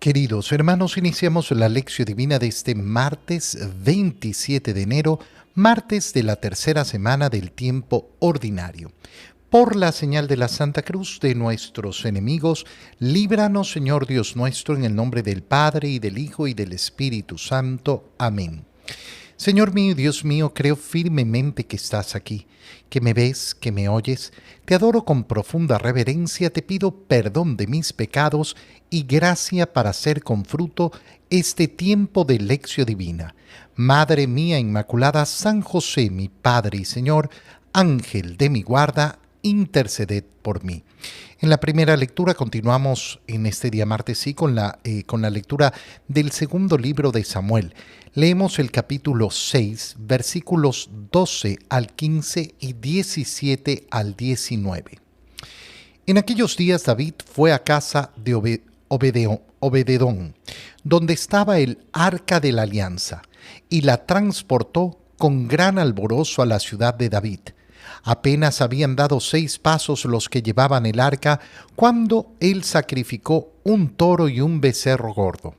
Queridos hermanos, iniciamos la lección divina de este martes 27 de enero, martes de la tercera semana del tiempo ordinario. Por la señal de la Santa Cruz de nuestros enemigos, líbranos, Señor Dios nuestro, en el nombre del Padre, y del Hijo, y del Espíritu Santo. Amén. Señor mío y Dios mío, creo firmemente que estás aquí, que me ves, que me oyes. Te adoro con profunda reverencia, te pido perdón de mis pecados y gracia para hacer con fruto este tiempo de lección divina. Madre mía Inmaculada, San José, mi Padre y Señor, Ángel de mi guarda, interceded por mí. En la primera lectura continuamos en este día martes con la lectura del segundo libro de Samuel. Leemos el capítulo 6, versículos 12 al 15 y 17 al 19. En aquellos días David fue a casa de Obededón, donde estaba el arca de la alianza, y la transportó con gran alborozo a la ciudad de David. Apenas habían dado 6 pasos los que llevaban el arca, cuando él sacrificó un toro y un becerro gordo.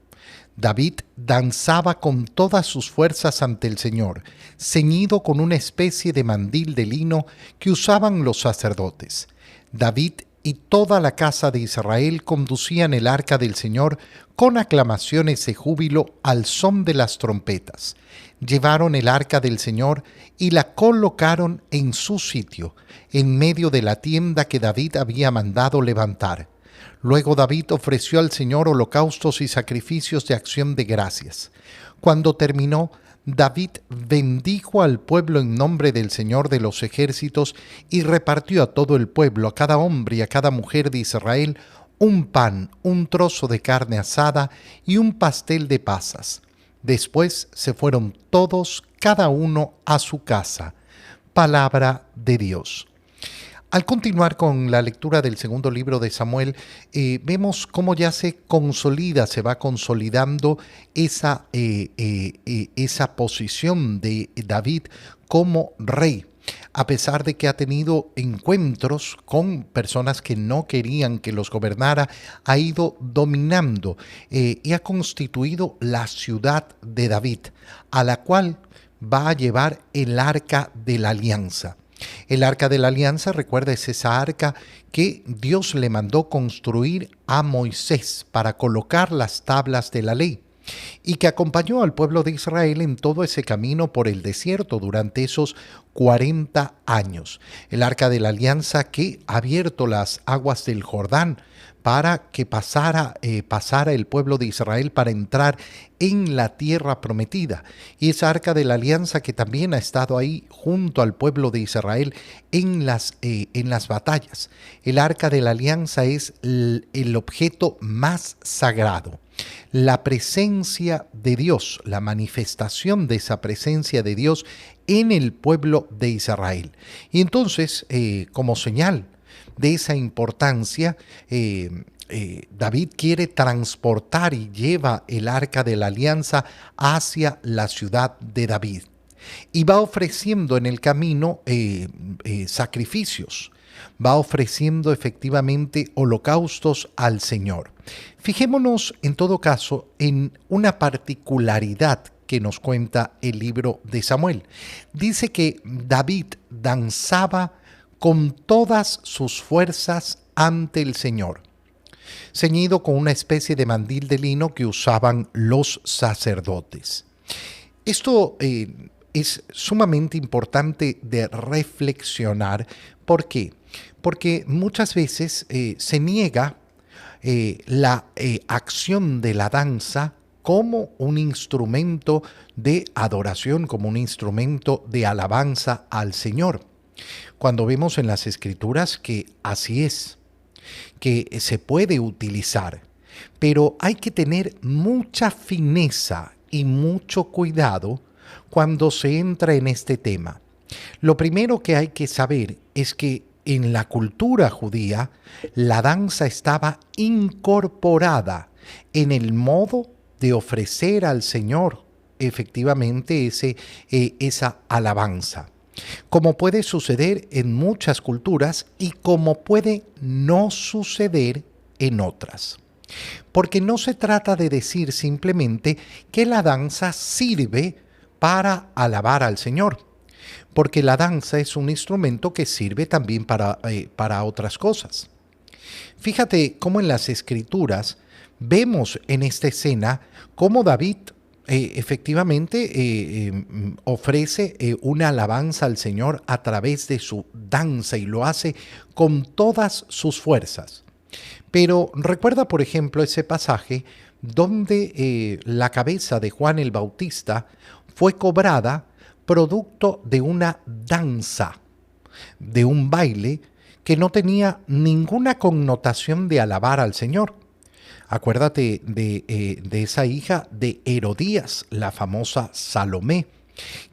David danzaba con todas sus fuerzas ante el Señor, ceñido con una especie de mandil de lino que usaban los sacerdotes. David y toda la casa de Israel conducían el arca del Señor con aclamaciones de júbilo al son de las trompetas. Llevaron el arca del Señor y la colocaron en su sitio, en medio de la tienda que David había mandado levantar. Luego David ofreció al Señor holocaustos y sacrificios de acción de gracias. Cuando terminó, David bendijo al pueblo en nombre del Señor de los ejércitos y repartió a todo el pueblo, a cada hombre y a cada mujer de Israel, un pan, un trozo de carne asada y un pastel de pasas. Después se fueron todos, cada uno a su casa. Palabra de Dios. Al continuar con la lectura del segundo libro de Samuel, vemos cómo ya se va consolidando esa posición de David como rey. A pesar de que ha tenido encuentros con personas que no querían que los gobernara, ha ido dominando y ha constituido la ciudad de David, a la cual va a llevar el arca de la alianza. El arca de la alianza, recuerda, es esa arca que Dios le mandó construir a Moisés para colocar las tablas de la ley, y que acompañó al pueblo de Israel en todo ese camino por el desierto durante esos 40 años. El arca de la alianza que ha abierto las aguas del Jordán para que pasara el pueblo de Israel para entrar en la tierra prometida. Y esa arca de la alianza que también ha estado ahí junto al pueblo de Israel en las batallas. El arca de la alianza es el objeto más sagrado. La presencia de Dios, la manifestación de esa presencia de Dios en el pueblo de Israel. Y entonces, como señal de esa importancia, David quiere transportar y lleva el arca de la alianza hacia la ciudad de David. Y va ofreciendo en el camino sacrificios. Va ofreciendo efectivamente holocaustos al Señor. Fijémonos en todo caso en una particularidad que nos cuenta el libro de Samuel. Dice que David danzaba con todas sus fuerzas ante el Señor, ceñido con una especie de mandil de lino que usaban los sacerdotes. Esto es sumamente importante de reflexionar. ¿Por qué? Porque muchas veces se niega la acción de la danza como un instrumento de adoración, como un instrumento de alabanza al Señor. Cuando vemos en las Escrituras que así es, que se puede utilizar, pero hay que tener mucha fineza y mucho cuidado cuando se entra en este tema. Lo primero que hay que saber es que en la cultura judía la danza estaba incorporada en el modo de ofrecer al Señor efectivamente esa alabanza. Como puede suceder en muchas culturas y como puede no suceder en otras. Porque no se trata de decir simplemente que la danza sirve para alabar al Señor, porque la danza es un instrumento que sirve también para otras cosas. Fíjate cómo en las escrituras vemos en esta escena cómo David efectivamente ofrece una alabanza al Señor a través de su danza y lo hace con todas sus fuerzas. Pero recuerda, por ejemplo, ese pasaje donde la cabeza de Juan el Bautista fue cobrada producto de una danza, de un baile que no tenía ninguna connotación de alabar al Señor. Acuérdate de esa hija de Herodías, la famosa Salomé,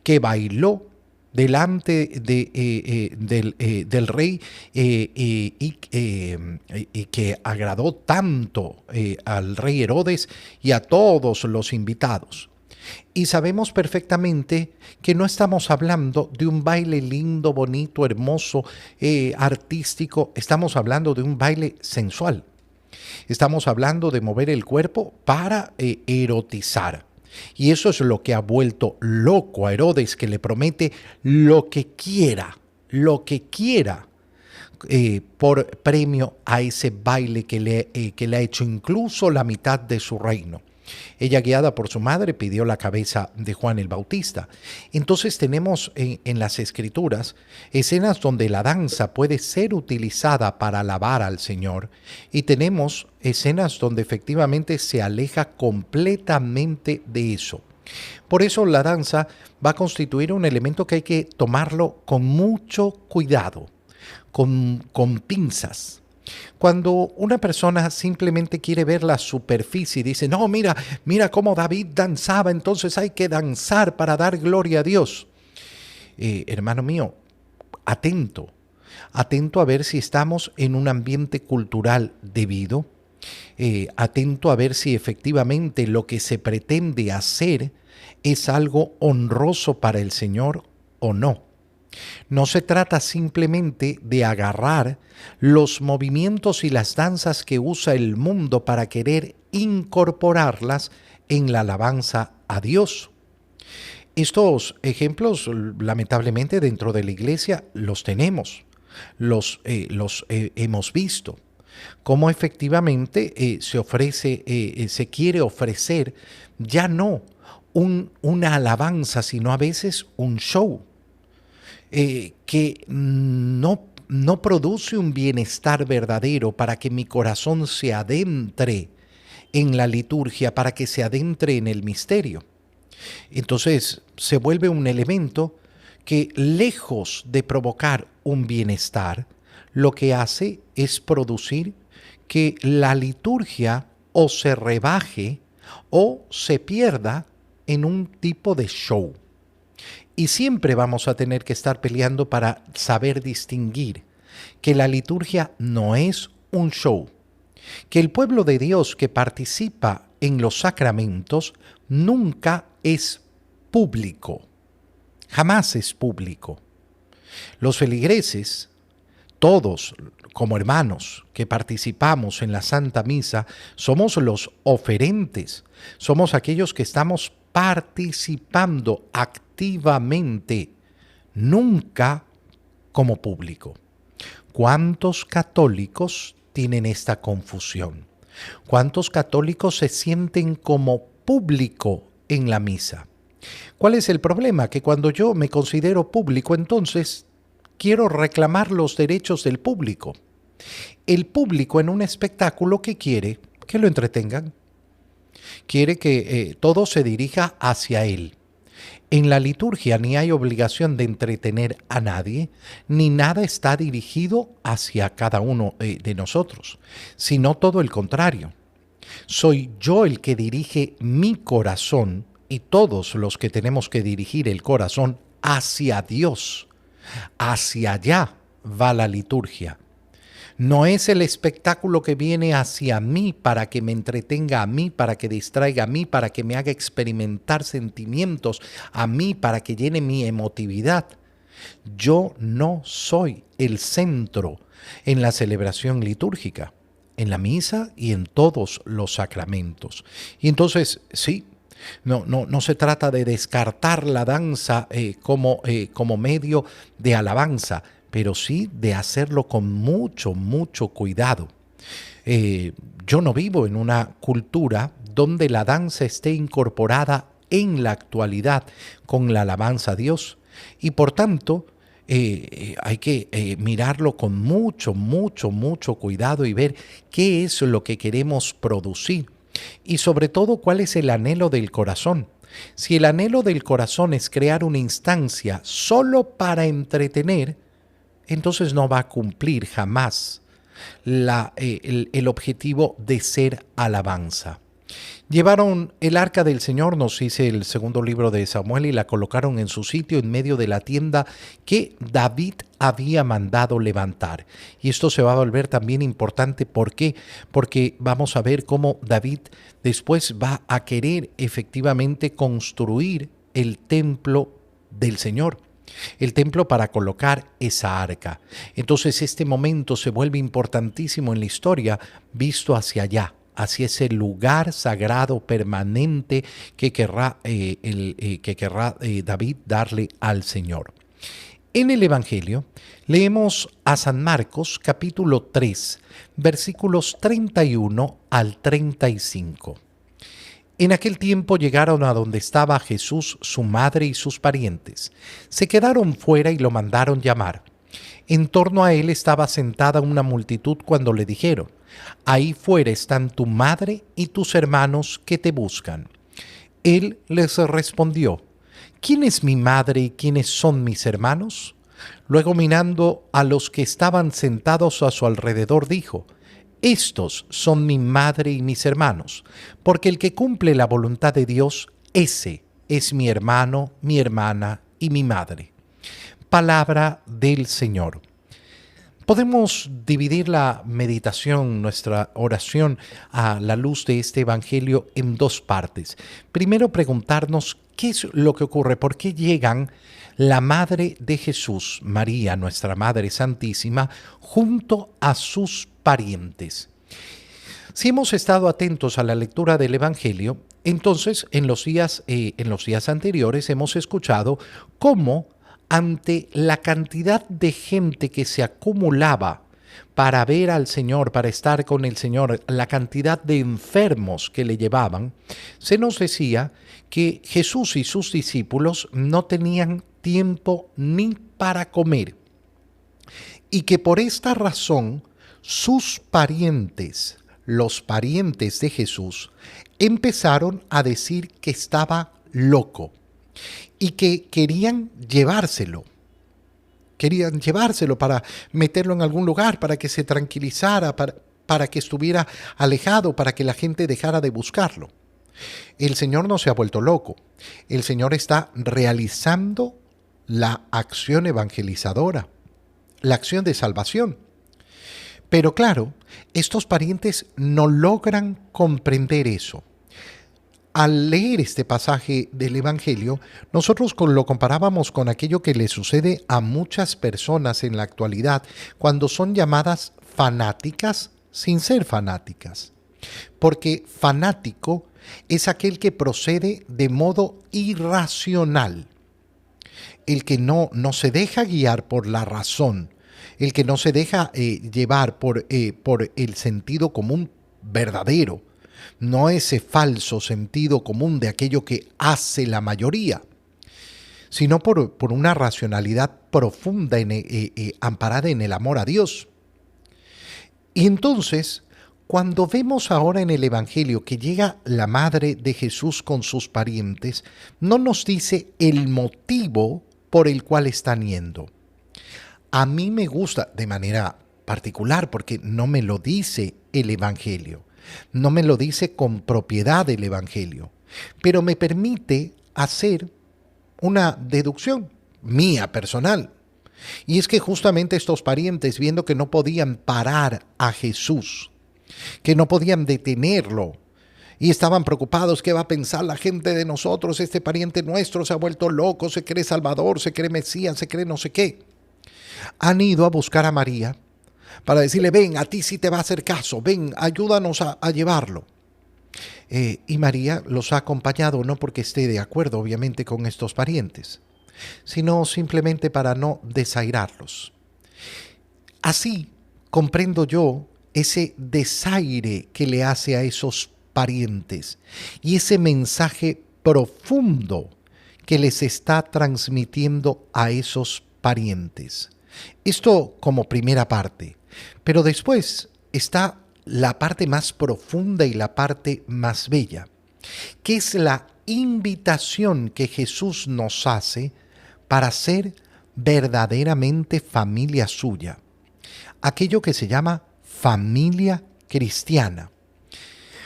que bailó delante del rey y que agradó tanto al rey Herodes y a todos los invitados. Y sabemos perfectamente que no estamos hablando de un baile lindo, bonito, hermoso, artístico. Estamos hablando de un baile sensual. Estamos hablando de mover el cuerpo para erotizar. Y eso es lo que ha vuelto loco a Herodes, que le promete lo que quiera, por premio a ese baile que le ha hecho incluso la mitad de su reino. Ella, guiada por su madre, pidió la cabeza de Juan el Bautista. Entonces tenemos en las Escrituras escenas donde la danza puede ser utilizada para alabar al Señor y tenemos escenas donde efectivamente se aleja completamente de eso. Por eso la danza va a constituir un elemento que hay que tomarlo con mucho cuidado, con pinzas. Cuando una persona simplemente quiere ver la superficie y dice, no, mira cómo David danzaba, entonces hay que danzar para dar gloria a Dios. Hermano mío, atento a ver si estamos en un ambiente cultural debido, atento a ver si efectivamente lo que se pretende hacer es algo honroso para el Señor o no. No se trata simplemente de agarrar los movimientos y las danzas que usa el mundo para querer incorporarlas en la alabanza a Dios. Estos ejemplos, lamentablemente, dentro de la iglesia los tenemos, los hemos visto. Cómo efectivamente se quiere ofrecer ya no una alabanza, sino a veces un show. Que no produce un bienestar verdadero para que mi corazón se adentre en la liturgia, para que se adentre en el misterio. Entonces se vuelve un elemento que, lejos de provocar un bienestar, lo que hace es producir que la liturgia o se rebaje o se pierda en un tipo de show. Y siempre vamos a tener que estar peleando para saber distinguir que la liturgia no es un show, que el pueblo de Dios que participa en los sacramentos nunca es público, jamás es público. Los feligreses, todos como hermanos que participamos en la Santa Misa, somos los oferentes, somos aquellos que estamos participando activamente, nunca como público. ¿Cuántos católicos tienen esta confusión? ¿Cuántos católicos se sienten como público en la misa? ¿Cuál es el problema? Que cuando yo me considero público, entonces quiero reclamar los derechos del público. El público en un espectáculo, ¿qué quiere? Que lo entretengan. Quiere que todo se dirija hacia él. En la liturgia ni hay obligación de entretener a nadie, ni nada está dirigido hacia cada uno de nosotros, sino todo el contrario. Soy yo el que dirige mi corazón y todos los que tenemos que dirigir el corazón hacia Dios. Hacia allá va la liturgia. No es el espectáculo que viene hacia mí para que me entretenga a mí, para que distraiga a mí, para que me haga experimentar sentimientos a mí, para que llene mi emotividad. Yo no soy el centro en la celebración litúrgica. en la misa y en todos los sacramentos. Y entonces, sí, no se trata de descartar la danza como medio de alabanza, pero sí de hacerlo con mucho cuidado. Yo no vivo en una cultura donde la danza esté incorporada en la actualidad con la alabanza a Dios y por tanto hay que mirarlo con mucho cuidado y ver qué es lo que queremos producir y sobre todo cuál es el anhelo del corazón. Si el anhelo del corazón es crear una instancia solo para entretener, entonces no va a cumplir jamás el objetivo de ser alabanza. Llevaron el arca del Señor, nos dice el segundo libro de Samuel, y la colocaron en su sitio en medio de la tienda que David había mandado levantar. Y esto se va a volver también importante. ¿Por qué? Porque vamos a ver cómo David después va a querer efectivamente construir el templo del Señor. El templo para colocar esa arca. Entonces este momento se vuelve importantísimo en la historia visto hacia allá, hacia ese lugar sagrado permanente que querrá David darle al Señor. En el Evangelio leemos a San Marcos capítulo 3, versículos 31 al 35. En aquel tiempo llegaron a donde estaba Jesús, su madre y sus parientes. Se quedaron fuera y lo mandaron llamar. En torno a él estaba sentada una multitud cuando le dijeron: ahí fuera están tu madre y tus hermanos que te buscan. Él les respondió: ¿quién es mi madre y quiénes son mis hermanos? Luego, mirando a los que estaban sentados a su alrededor, dijo: estos son mi madre y mis hermanos, porque el que cumple la voluntad de Dios, ese es mi hermano, mi hermana y mi madre. Palabra del Señor. Podemos dividir la meditación, nuestra oración a la luz de este Evangelio en dos partes. Primero, preguntarnos qué es lo que ocurre, por qué llegan la Madre de Jesús, María, nuestra Madre Santísima, junto a sus parientes. Si hemos estado atentos a la lectura del Evangelio, entonces en los días anteriores hemos escuchado cómo ante la cantidad de gente que se acumulaba para ver al Señor, para estar con el Señor, la cantidad de enfermos que le llevaban, se nos decía que Jesús y sus discípulos no tenían tiempo ni para comer y que por esta razón sus parientes, los parientes de Jesús, empezaron a decir que estaba loco y que querían llevárselo. Querían llevárselo para meterlo en algún lugar, para que se tranquilizara, para que estuviera alejado, para que la gente dejara de buscarlo. El Señor no se ha vuelto loco. El Señor está realizando la acción evangelizadora, la acción de salvación. Pero claro, estos parientes no logran comprender eso. Al leer este pasaje del Evangelio, nosotros lo comparábamos con aquello que le sucede a muchas personas en la actualidad cuando son llamadas fanáticas sin ser fanáticas. Porque fanático es aquel que procede de modo irracional, el que no se deja guiar por la razón, el que no se deja llevar por el sentido común verdadero, no ese falso sentido común de aquello que hace la mayoría, sino por una racionalidad profunda amparada en el amor a Dios. Y entonces, cuando vemos ahora en el Evangelio que llega la Madre de Jesús con sus parientes, no nos dice el motivo por el cual están yendo. A mí me gusta de manera particular porque no me lo dice el Evangelio, no me lo dice con propiedad el Evangelio, pero me permite hacer una deducción mía personal. Y es que justamente estos parientes, viendo que no podían parar a Jesús, que no podían detenerlo, y estaban preocupados, ¿qué va a pensar la gente de nosotros? Este pariente nuestro se ha vuelto loco, se cree Salvador, se cree Mesías, se cree no sé qué. Han ido a buscar a María para decirle, ven, a ti sí te va a hacer caso, ven, ayúdanos a llevarlo. Y María los ha acompañado no porque esté de acuerdo, obviamente, con estos parientes, sino simplemente para no desairarlos. Así comprendo yo ese desaire que le hace a esos parientes y ese mensaje profundo que les está transmitiendo a esos parientes. Esto como primera parte, pero después está la parte más profunda y la parte más bella, que es la invitación que Jesús nos hace para ser verdaderamente familia suya, aquello que se llama familia cristiana.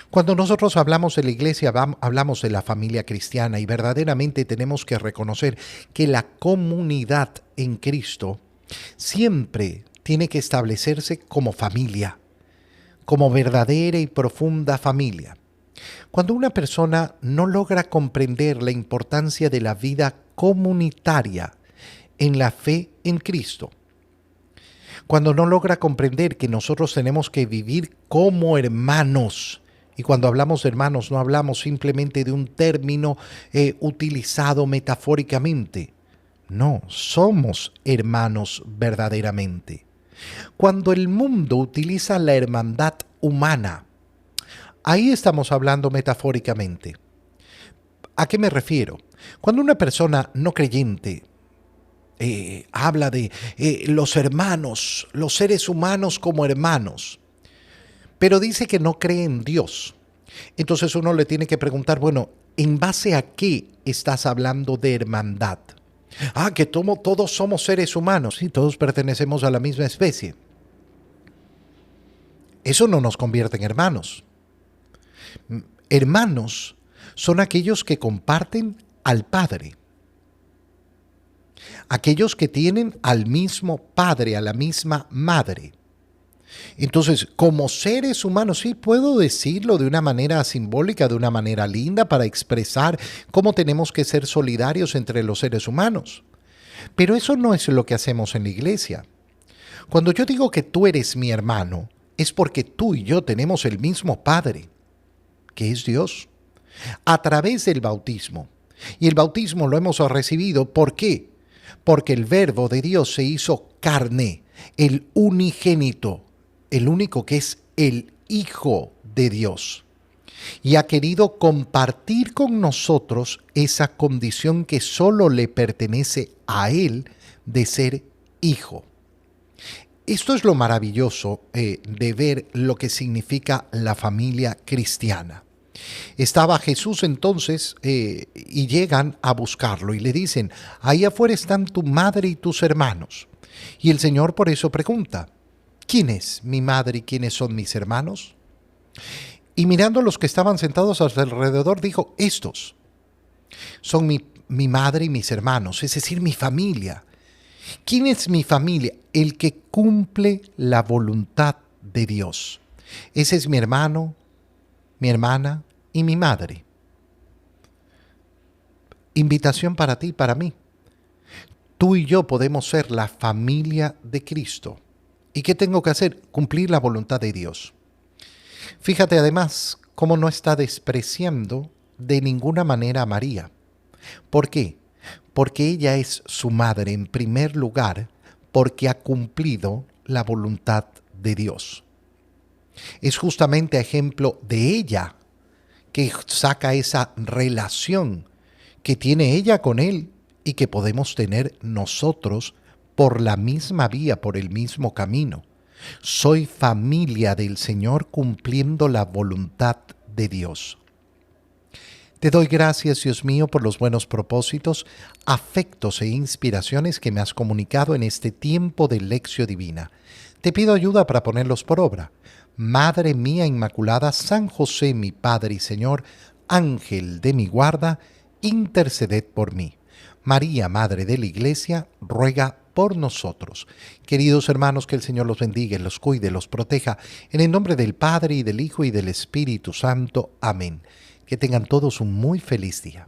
Cuando nosotros hablamos de la iglesia, hablamos de la familia cristiana y verdaderamente tenemos que reconocer que la comunidad en Cristo siempre tiene que establecerse como familia, como verdadera y profunda familia. Cuando una persona no logra comprender la importancia de la vida comunitaria en la fe en Cristo, cuando no logra comprender que nosotros tenemos que vivir como hermanos, y cuando hablamos de hermanos no hablamos simplemente de un término utilizado metafóricamente, no, somos hermanos verdaderamente. Cuando el mundo utiliza la hermandad humana, ahí estamos hablando metafóricamente. ¿A qué me refiero? Cuando una persona no creyente habla de los hermanos, los seres humanos como hermanos, pero dice que no cree en Dios, entonces uno le tiene que preguntar, bueno, ¿en base a qué estás hablando de hermandad? Que todos somos seres humanos y todos pertenecemos a la misma especie. Eso no nos convierte en hermanos. Hermanos son aquellos que comparten al Padre. Aquellos que tienen al mismo Padre, a la misma Madre. Entonces, como seres humanos, sí puedo decirlo de una manera simbólica, de una manera linda, para expresar cómo tenemos que ser solidarios entre los seres humanos. Pero eso no es lo que hacemos en la iglesia. Cuando yo digo que tú eres mi hermano, es porque tú y yo tenemos el mismo Padre, que es Dios, a través del bautismo. Y el bautismo lo hemos recibido, ¿por qué? Porque el Verbo de Dios se hizo carne, el unigénito, el único que es el Hijo de Dios. Y ha querido compartir con nosotros esa condición que solo le pertenece a Él de ser Hijo. Esto es lo maravilloso de ver lo que significa la familia cristiana. Estaba Jesús entonces y llegan a buscarlo y le dicen, ahí afuera están tu madre y tus hermanos. Y el Señor por eso pregunta, ¿quién es mi madre y quiénes son mis hermanos? Y mirando a los que estaban sentados a su alrededor, dijo, estos son mi madre y mis hermanos, es decir, mi familia. ¿Quién es mi familia? El que cumple la voluntad de Dios. Ese es mi hermano, mi hermana y mi madre. Invitación para ti y para mí. Tú y yo podemos ser la familia de Cristo. ¿Y qué tengo que hacer? Cumplir la voluntad de Dios. Fíjate además cómo no está despreciando de ninguna manera a María. ¿Por qué? Porque ella es su madre en primer lugar, porque ha cumplido la voluntad de Dios. Es justamente a ejemplo de ella que saca esa relación que tiene ella con Él y que podemos tener nosotros por la misma vía, por el mismo camino. Soy familia del Señor cumpliendo la voluntad de Dios. Te doy gracias, Dios mío, por los buenos propósitos, afectos e inspiraciones que me has comunicado en este tiempo de Lección Divina. Te pido ayuda para ponerlos por obra. Madre mía Inmaculada, San José, mi Padre y Señor, Ángel de mi guarda, interceded por mí. María, Madre de la Iglesia, ruega por nosotros. Queridos hermanos, que el Señor los bendiga, los cuide, los proteja, en el nombre del Padre, y del Hijo, y del Espíritu Santo. Amén. Que tengan todos un muy feliz día.